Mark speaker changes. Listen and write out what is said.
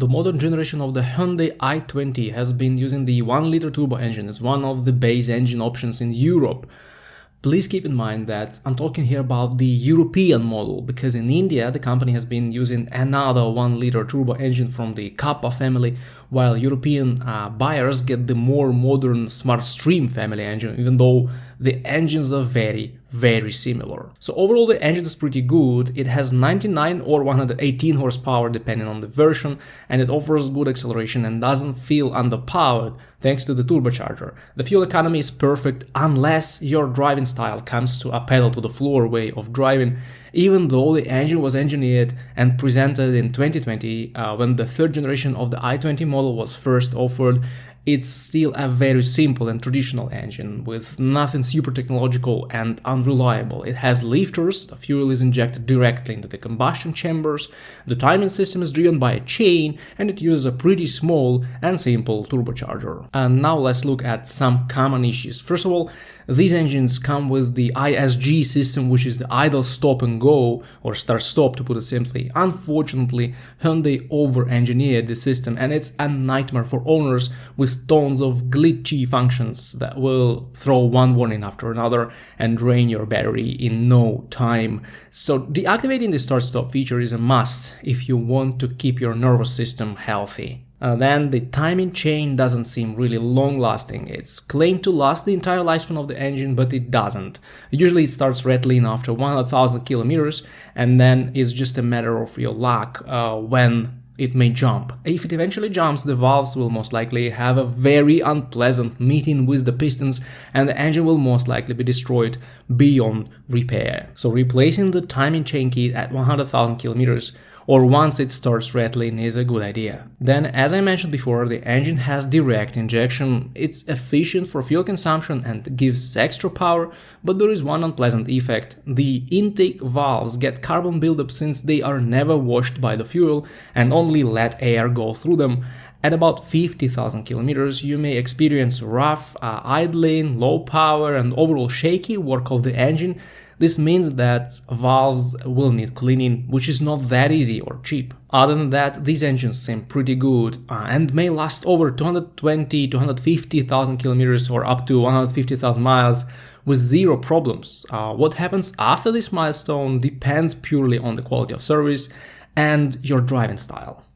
Speaker 1: The modern generation of the Hyundai i20 has been using the 1-liter turbo engine as one of the base engine options in Europe. Please keep in mind that I'm talking here about the European model, because in India the company has been using another 1-liter turbo engine from the Kappa family, while European buyers get the more modern Smartstream family engine, even though the engines are very similar. So overall the engine is pretty good. It has 99 or 118 horsepower depending on the version, and it offers good acceleration and doesn't feel underpowered thanks to the turbocharger. The fuel economy is perfect unless your driving style comes to a pedal to the floor way of driving, even though the engine was engineered and presented in 2020 when the third generation of the i20 model was first offered. It's still a very simple and traditional engine with nothing super technological and unreliable. It has lifters, the fuel is injected directly into the combustion chambers, the timing system is driven by a chain, and it uses a pretty small and simple turbocharger. And now let's look at some common issues. First of all, these engines come with the ISG system, which is the idle stop and go, or start stop to put it simply. Unfortunately, Hyundai over-engineered the system, and it's a nightmare for owners with tons of glitchy functions that will throw one warning after another and drain your battery in no time. So deactivating the start-stop feature is a must if you want to keep your nervous system healthy. Then the timing chain doesn't seem really long-lasting. It's claimed to last the entire lifespan of the engine, but it doesn't. Usually it starts rattling after 100,000 kilometers, and then it's just a matter of your luck when it may jump. If it eventually jumps, the valves will most likely have a very unpleasant meeting with the pistons, and the engine will most likely be destroyed beyond repair. So replacing the timing chain kit at 100,000 kilometers or once it starts rattling is a good idea. Then, as I mentioned before, the engine has direct injection. It's efficient for fuel consumption and gives extra power, but there is one unpleasant effect. The intake valves get carbon buildup since they are never washed by the fuel and only let air go through them. At about 50,000 kilometers, you may experience rough idling, low power, and overall shaky work of the engine. This means that valves will need cleaning, which is not that easy or cheap. Other than that, these engines seem pretty good and may last over 220 to 150,000 kilometers or up to 150,000 miles with zero problems. What happens after this milestone depends purely on the quality of service and your driving style.